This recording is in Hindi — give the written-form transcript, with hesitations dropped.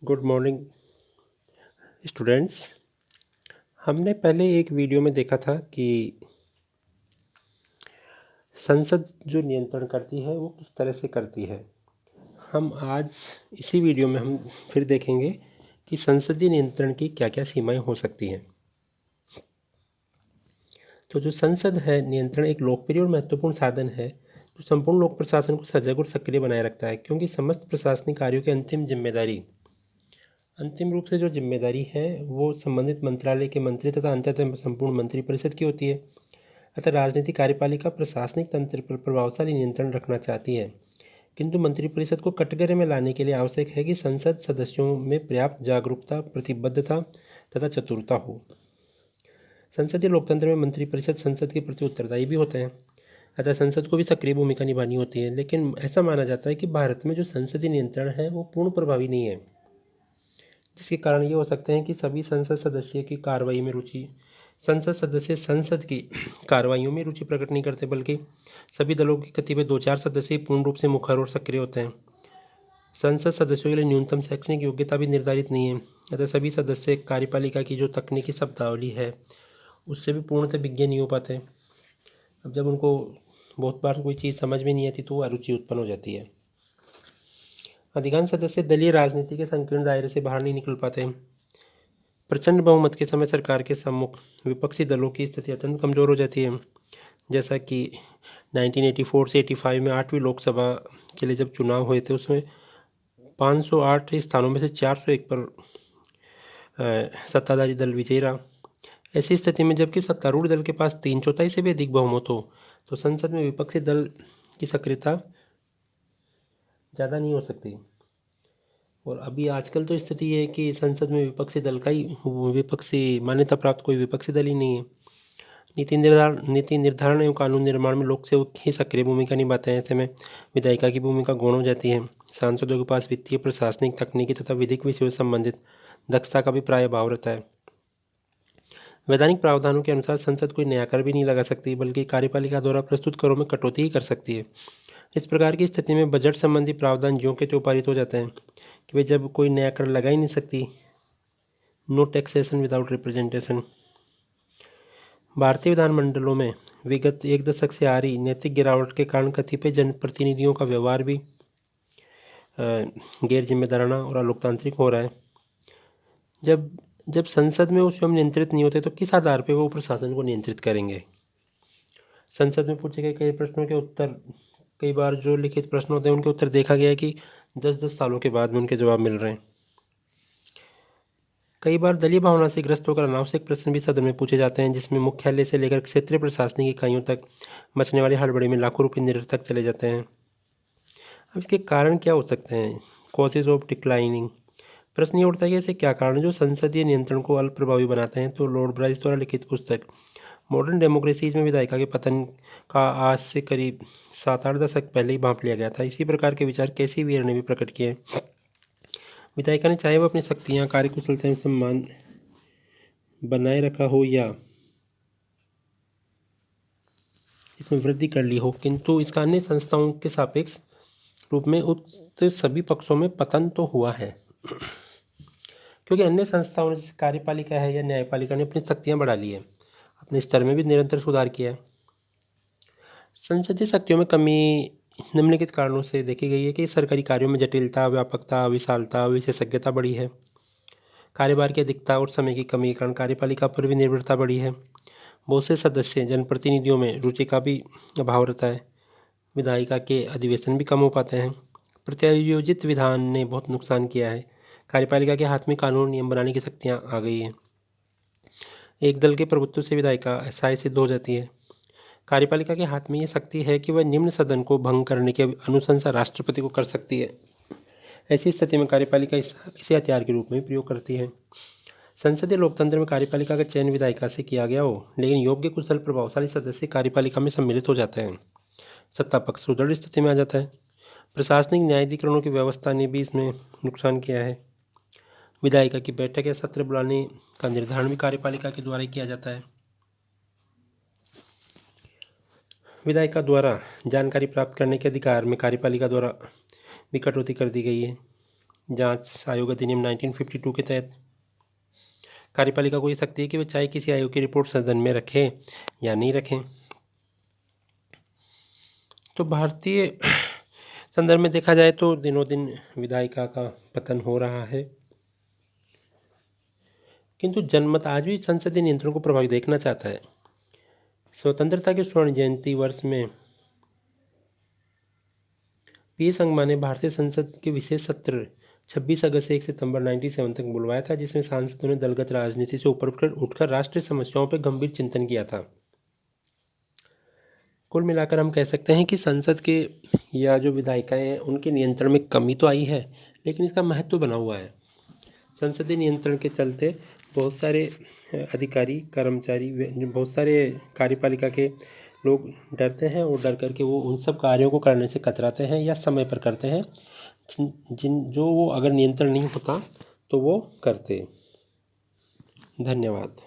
Good morning students. हमने पहले एक वीडियो में देखा था कि संसद जो नियंत्रण करती है वो किस तरह से करती है। हम आज इसी वीडियो में हम फिर देखेंगे कि संसदीय नियंत्रण की क्या क्या सीमाएं हो सकती हैं। तो जो संसद है नियंत्रण एक लोकप्रिय और महत्वपूर्ण साधन है जो संपूर्ण लोक प्रशासन को सजग और सक्रिय बनाए रखता है, क्योंकि समस्त प्रशासनिक कार्यों की अंतिम रूप से जो जिम्मेदारी है वो संबंधित मंत्रालय के मंत्री तथा अंततः संपूर्ण मंत्रिपरिषद की होती है। अतः राजनीतिक कार्यपालिका प्रशासनिक तंत्र पर प्रभावशाली नियंत्रण रखना चाहती है, किंतु मंत्रिपरिषद को कटघरे में लाने के लिए आवश्यक है कि संसद सदस्यों में पर्याप्त जागरूकता, प्रतिबद्धता तथा चतुरता हो। संसदीय लोकतंत्र में मंत्रिपरिषद संसद के प्रति उत्तरदायी भी होते हैं, अतः संसद को भी सक्रिय भूमिका निभानी होती है। लेकिन ऐसा माना जाता है कि भारत में जो संसदीय नियंत्रण है वो पूर्ण प्रभावी नहीं है, जिसके कारण ये हो सकते हैं कि सभी संसद सदस्य की कार्रवाइयों में रुचि प्रकट नहीं करते, बल्कि सभी दलों के कतिपय 2-4 सदस्य पूर्ण रूप से मुखर और सक्रिय होते हैं। संसद सदस्यों के लिए न्यूनतम शैक्षणिक योग्यता भी निर्धारित नहीं है, अतः सभी सदस्य कार्यपालिका की जो तकनीकी शब्दावली है उससे भी पूर्णतः विज्ञ नहीं हो पाते। अब जब उनको बहुत बार कोई चीज़ समझ में नहीं आती तो अरुचि उत्पन्न हो जाती है। अधिकांश सदस्य दलीय राजनीति के संकीर्ण दायरे से बाहर नहीं निकल पाते। प्रचंड बहुमत के समय सरकार के सम्मुख विपक्षी दलों की स्थिति अत्यंत कमज़ोर हो जाती है। जैसा कि 1984 से 85 में 8वीं लोकसभा के लिए जब चुनाव हुए थे उसमें 508 स्थानों में से 401 पर सत्ताधारी दल विजयी रहा। ऐसी स्थिति में जबकि सत्तारूढ़ दल के पास 3/4 से भी अधिक बहुमत हो तो संसद में विपक्षी दल की सक्रियता ज़्यादा नहीं हो सकती। और अभी आजकल तो स्थिति ये है कि संसद में विपक्षी मान्यता प्राप्त कोई विपक्षी दल ही नहीं है। नीति निर्धारण एवं कानून निर्माण में लोक सेवक ही सक्रिय भूमिका निभाते हैं। ऐसे में विधायिका की भूमिका गौण हो जाती है। सांसदों के पास वित्तीय, प्रशासनिक, तकनीकी तथा विधिक विषयों से संबंधित दक्षता का भी प्राय अभाव रहता है। वैधानिक प्रावधानों के अनुसार संसद कोई नया कर भी नहीं लगा सकती, बल्कि कार्यपालिका द्वारा प्रस्तुत करों में कटौती ही कर सकती है। इस प्रकार की स्थिति में बजट संबंधी प्रावधान ज्यों के त्यों पारित हो जाते हैं कि भाई जब कोई नया कर लगा ही नहीं सकती। No taxation without representation. भारतीय विधानमंडलों में विगत 1 दशक से आ रही नैतिक गिरावट के कारण कतिपय जनप्रतिनिधियों का व्यवहार भी गैर जिम्मेदाराना और अलोकतांत्रिक हो रहा है। जब संसद में वो स्वयं नियंत्रित नहीं होते तो किस आधार पर वो प्रशासन को नियंत्रित करेंगे। संसद में पूछे गए कई प्रश्नों के उत्तर, कई बार जो लिखित प्रश्न होते हैं उनके उत्तर देखा गया है कि 10-10 सालों के बाद में उनके जवाब मिल रहे हैं। कई बार दलीय भावना से ग्रस्त होकर अनावश्यक प्रश्न भी सदन में पूछे जाते हैं, जिसमें मुख्यालय से लेकर क्षेत्रीय प्रशासनिक इकाइयों तक मचने वाली हड़बड़ी में लाखों रुपये निरर्थक चले जाते हैं। अब इसके कारण क्या हो सकते हैं? Causes of declining. प्रश्न ये उठता है कि ऐसे क्या कारण जो संसदीय नियंत्रण को अल्प प्रभावी बनाते हैं। तो लॉर्ड ब्राइस द्वारा लिखित पुस्तक मॉडर्न डेमोक्रेसीज में विधायिका के पतन का आज से करीब 7-8 दशक पहले ही भांप लिया गया था। इसी प्रकार के विचार कैसी वीर ने भी प्रकट किए। विधायिका ने चाहे वो अपनी शक्तियाँ, कार्यकुशलता एवं सम्मान बनाए रखा हो या इसमें वृद्धि कर ली हो, किंतु इसका अन्य संस्थाओं के सापेक्ष रूप में उक्त सभी पक्षों में पतन तो हुआ है, क्योंकि अन्य संस्थाओं ने, कार्यपालिका है या न्यायपालिका ने, अपनी शक्तियाँ बढ़ा ली है, अपने स्तर में भी निरंतर सुधार किया है। संसदीय शक्तियों में कमी निम्नलिखित कारणों से देखी गई है कि सरकारी कार्यों में जटिलता, व्यापकता, विशालता, विशेषज्ञता बढ़ी है। कार्यभार की अधिकता और समय की कमी के कारण कार्यपालिका पर भी निर्भरता बढ़ी है। बहुत से सदस्य जनप्रतिनिधियों में रुचि का भी अभाव रहता है। विधायिका के अधिवेशन भी कम हो पाते हैं। प्रत्यायोजित विधान ने बहुत नुकसान किया है। कार्यपालिका के हाथ में कानून नियम बनाने की शक्तियाँ आ गई हैं। एक दल के प्रभुत्व से विधायिका असहाय सिद्ध हो जाती है। कार्यपालिका के हाथ में ये शक्ति है कि वह निम्न सदन को भंग करने की अनुशंसा राष्ट्रपति को कर सकती है। ऐसी स्थिति में कार्यपालिका इसे हथियार के रूप में प्रयोग करती है। संसदीय लोकतंत्र में कार्यपालिका का चयन विधायिका से किया गया हो, लेकिन योग्य, कुशल, प्रभावशाली सदस्य कार्यपालिका में सम्मिलित हो जाते हैं। सत्ता पक्ष सुदृढ़ स्थिति में आ जाता है। प्रशासनिक न्यायाधिकरणों की व्यवस्था ने भी इसमें नुकसान किया है। विधायिका की बैठक या सत्र बुलाने का निर्धारण भी कार्यपालिका के द्वारा ही किया जाता है। विधायिका द्वारा जानकारी प्राप्त करने के अधिकार में कार्यपालिका द्वारा भी कटौती कर दी गई है। जांच आयोग अधिनियम 1952 के तहत कार्यपालिका को ये शक्ति है कि वे चाहे किसी आयोग की रिपोर्ट सदन में रखें या नहीं रखें। तो भारतीय संदर्भ में देखा जाए तो दिनों दिन विधायिका का पतन हो रहा है, किंतु जनमत आज भी संसदीय नियंत्रण को प्रभावित देखना चाहता है। स्वतंत्रता के स्वर्ण जयंती वर्ष में पी संगमा ने भारतीय संसद के विशेष सत्र 26 अगस्त से 1 सितंबर 1997 तक बुलवाया था, जिसमें सांसदों ने दलगत राजनीति से ऊपर उठकर राष्ट्रीय समस्याओं पर गंभीर चिंतन किया था। कुल मिलाकर हम कह सकते हैं कि संसद के या जो विधायिकाएं हैं उनके नियंत्रण में कमी तो आई है, लेकिन इसका महत्व बना हुआ है। संसदीय नियंत्रण के चलते बहुत सारे अधिकारी कर्मचारी बहुत सारे कार्यपालिका के लोग डरते हैं और डर करके वो उन सब कार्यों को करने से कतराते हैं या समय पर करते हैं जो वो अगर नियंत्रण नहीं होता तो वो करते। धन्यवाद।